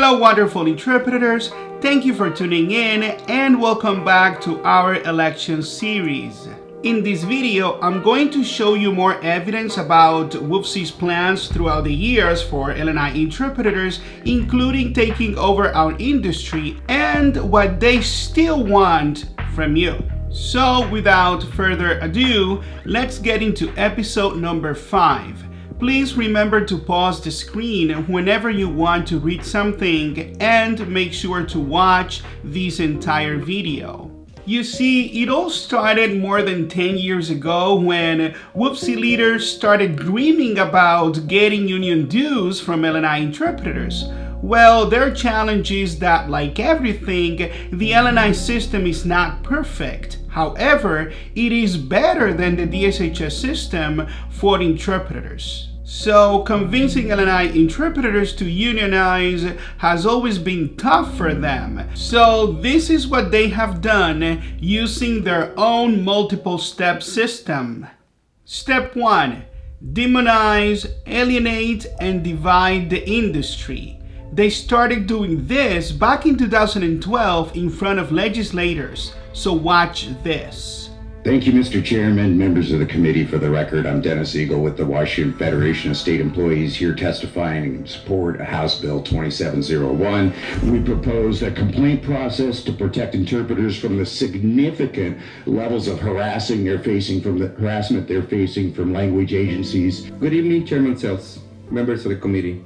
Hello, wonderful interpreters. Thank you for tuning in and welcome back to our election series. In this video, I'm going to show you more evidence about WFSE's plans throughout the years for L&I interpreters, including taking over our industry and what they still want from you. So without further ado, let's get into episode number 5. Please remember to pause the screen whenever you want to read something and make sure to watch this entire video. You see, it all started more than 10 years ago when WFSE leaders started dreaming about getting union dues from L&I interpreters. Well, their challenge is that, like everything, the L&I system is not perfect. However, it is better than the DSHS system for interpreters. So convincing L&I interpreters to unionize has always been tough for them. So this is what they have done using their own multiple step system. Step 1. Demonize, alienate, and divide the industry. They started doing this back in 2012 in front of legislators. So watch this. Thank you, Mr. Chairman, members of the committee. For the record, I'm Dennis Eagle with the Washington Federation of State Employees, here testifying in support of House Bill 2701. We proposed a complaint process to protect interpreters from the significant levels of harassment they're facing from language agencies. Good evening, Chairman Sells, members of the committee.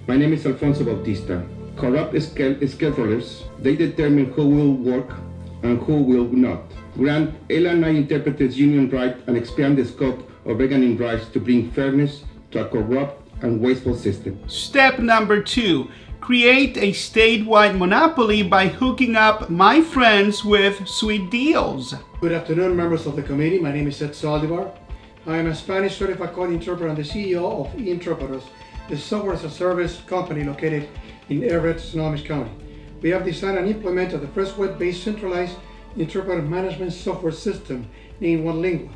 My name is Alfonso Bautista. Corrupt schedulers, they determine who will work and who will not. Grant L&I interpreters union right and expand the scope of bargaining rights to bring fairness to a corrupt and wasteful system. Step number 2. Create a statewide monopoly by hooking up my friends with sweet deals. Good afternoon, members of the committee. My name is Ed Saldivar. I am a Spanish certified code interpreter and the CEO of eInterpreters, the software as a service company located in Everett, Snohomish County. We have designed and implemented the first web-based centralized interpreter management software system named OneLingua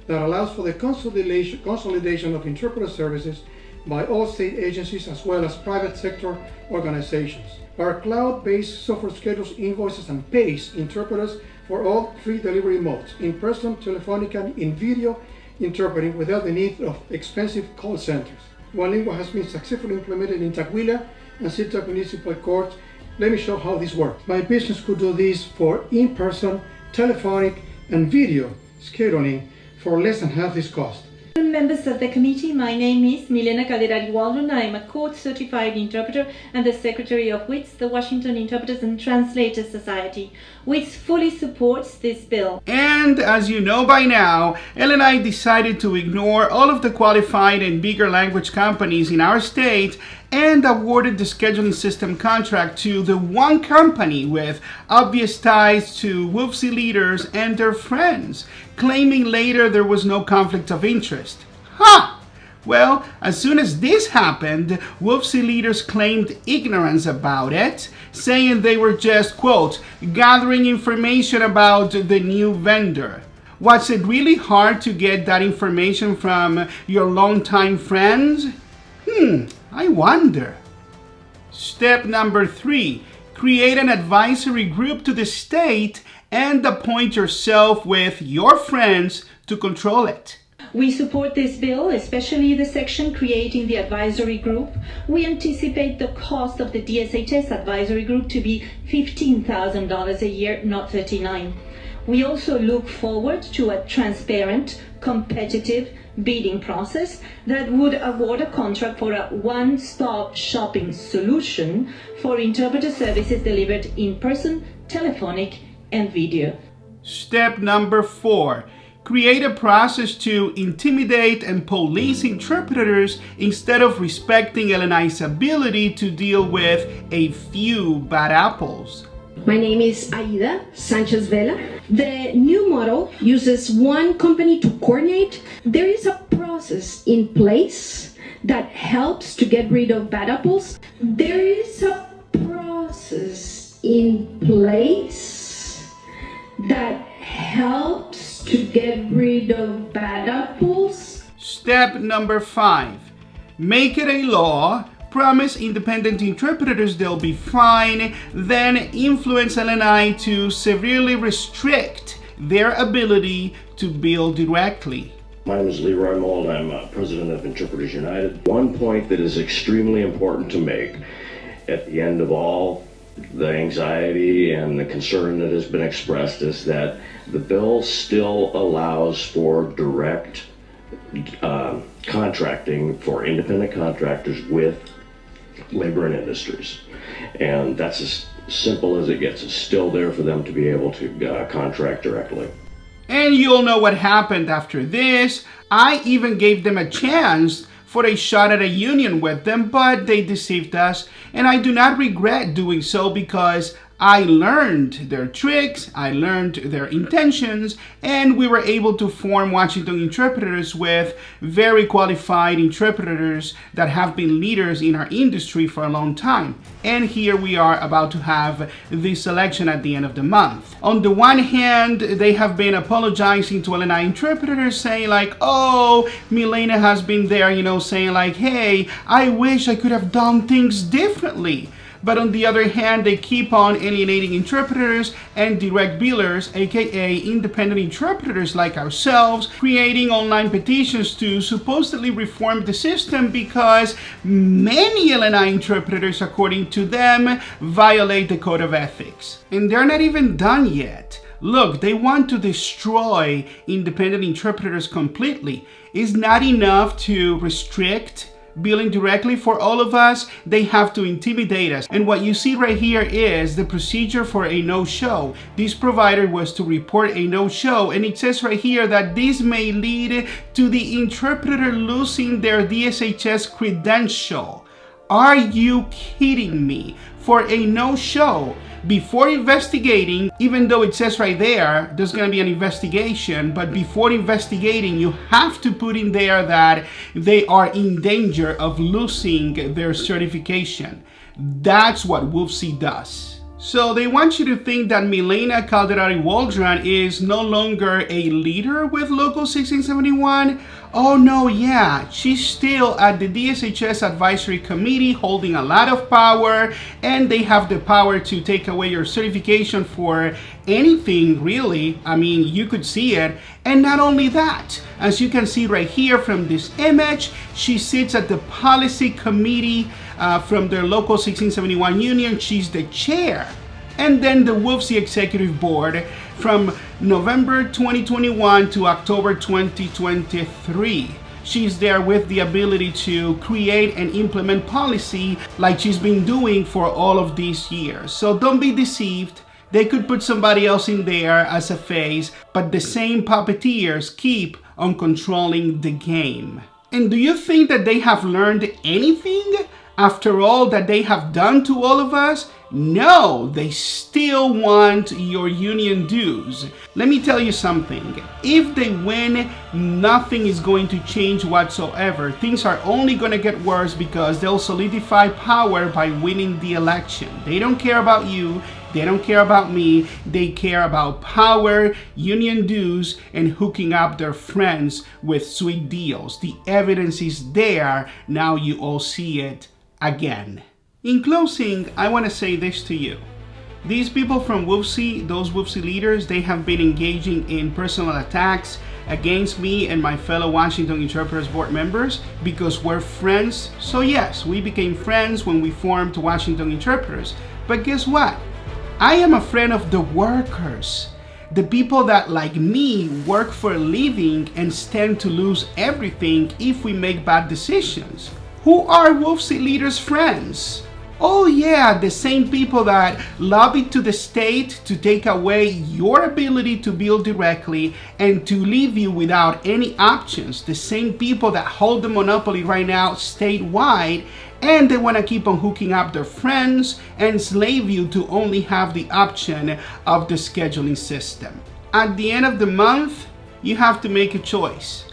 that allows for the consolidation of interpreter services by all state agencies as well as private sector organizations. Our cloud-based software schedules, invoices, and pays interpreters for all 3 delivery modes: in-person, telephonic, and in-video interpreting without the need of expensive call centers. OneLingua has been successfully implemented in Taquila and Sita Municipal Courts. Let me show how this works. My business could do this for in-person, telephonic, and video scheduling for less than half this cost. Members of the committee, my name is Milena Calderari-Waldron. I am a court-certified interpreter and the secretary of WITS, the Washington Interpreters and Translators Society. WITS fully supports this bill. And as you know by now, L&I decided to ignore all of the qualified and bigger language companies in our state and awarded the scheduling system contract to the one company with obvious ties to WFSE leaders and their friends, claiming later there was no conflict of interest. Ha! Well, as soon as this happened, WFSE leaders claimed ignorance about it, saying they were just, quote, gathering information about the new vendor. Was it really hard to get that information from your longtime friends? I wonder. Step number 3. Create an advisory group to the state and appoint yourself with your friends to control it. We support this bill, especially the section creating the advisory group. We anticipate the cost of the DSHS advisory group to be $15,000 a year, not $39,000. We also look forward to a transparent, competitive bidding process that would award a contract for a one-stop shopping solution for interpreter services delivered in person, telephonic, and video. Step number 4. Create a process to intimidate and police interpreters instead of respecting L&I's ability to deal with a few bad apples. My name is Aida Sanchez Vela. The new model uses one company to coordinate. There is a process in place that helps to get rid of bad apples. There is a process in place that helps to get rid of bad apples. Step number 5. Make it a law promise independent interpreters they'll be fine, then influence LNI to severely restrict their ability to bill directly. My name is Leroy Mold. I'm president of Interpreters United. One point that is extremely important to make at the end of all the anxiety and the concern that has been expressed is that the bill still allows for direct contracting for independent contractors with labor and industries. And that's as simple as it gets. It's still there for them to be able to contract directly. And you'll know what happened after this. I even gave them a chance for a shot at a union with them, but they deceived us. And I do not regret doing so because I learned their tricks, I learned their intentions, and we were able to form Washington Interpreters with very qualified interpreters that have been leaders in our industry for a long time. And here we are about to have this election at the end of the month. On the one hand, they have been apologizing to LNI interpreters, saying like, oh, Milena has been there, saying like, hey, I wish I could have done things differently. But on the other hand, they keep on alienating interpreters and direct billers, aka independent interpreters like ourselves, creating online petitions to supposedly reform the system because many LNI interpreters, according to them, violate the code of ethics. And they're not even done yet. Look, they want to destroy independent interpreters completely. It's not enough to restrict billing directly for all of us, they have to intimidate us. And what you see right here is the procedure for a no-show. This provider was to report a no-show, and it says right here that this may lead to the interpreter losing their DSHS credential. Are you kidding me? For a no-show, before investigating, even though it says right there, there's going to be an investigation, but before investigating, you have to put in there that they are in danger of losing their certification. That's what WFSE does. So they want you to think that Milena Calderari-Waldron is no longer a leader with Local 1671. Oh no, yeah, she's still at the DSHS Advisory Committee holding a lot of power, and they have the power to take away your certification for anything really. I mean, you could see it. And not only that, as you can see right here from this image, she sits at the policy committee from their Local 1671 union. She's the chair. And then the WFSE Executive Board from November 2021 to October 2023. She's there with the ability to create and implement policy like she's been doing for all of these years. So don't be deceived. They could put somebody else in there as a face, but the same puppeteers keep on controlling the game. And do you think that they have learned anything after all that they have done to all of us? No, they still want your union dues. Let me tell you something. If they win, nothing is going to change whatsoever. Things are only going to get worse because they'll solidify power by winning the election. They don't care about you. They don't care about me. They care about power, union dues, and hooking up their friends with sweet deals. The evidence is there. Now you all see it again. In closing, I want to say this to you. These people from WFSE, those WFSE leaders, they have been engaging in personal attacks against me and my fellow Washington Interpreters Board members because we're friends. So yes, we became friends when we formed Washington Interpreters. But guess what? I am a friend of the workers. The people that, like me, work for a living and stand to lose everything if we make bad decisions. Who are WFSE leaders' friends? Oh yeah, the same people that lobbied to the state to take away your ability to bill directly and to leave you without any options. The same people that hold the monopoly right now statewide, and they want to keep on hooking up their friends and enslave you to only have the option of the scheduling system. At the end of the month, you have to make a choice.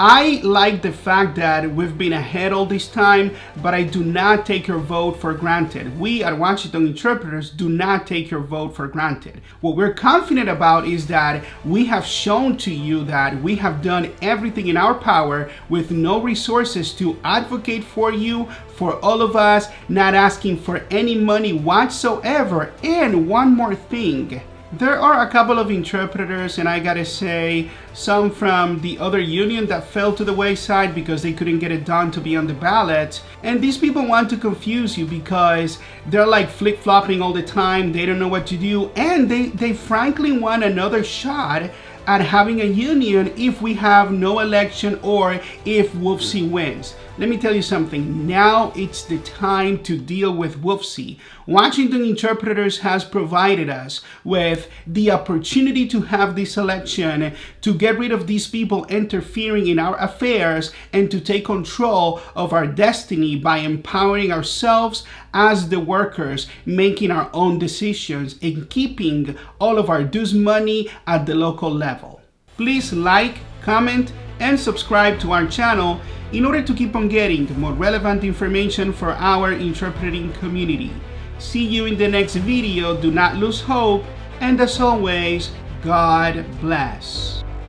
I like the fact that we've been ahead all this time, but I do not take your vote for granted. We at Washington Interpreters do not take your vote for granted. What we're confident about is that we have shown to you that we have done everything in our power with no resources to advocate for you, for all of us, not asking for any money whatsoever. And one more thing. There are a couple of interpreters, and I gotta say, some from the other union that fell to the wayside because they couldn't get it done to be on the ballot. And these people want to confuse you because they're like flip-flopping all the time. They don't know what to do, and they frankly want another shot at having a union if we have no election or if WFSE wins. Let me tell you something. Now it's the time to deal with WFSE. Washington Interpreters has provided us with the opportunity to have this election, to get rid of these people interfering in our affairs, and to take control of our destiny by empowering ourselves as the workers, making our own decisions, and keeping all of our dues money at the local level. Please like, comment, and subscribe to our channel in order to keep on getting more relevant information for our interpreting community. See you in the next video. Do not lose hope, and as always, God bless.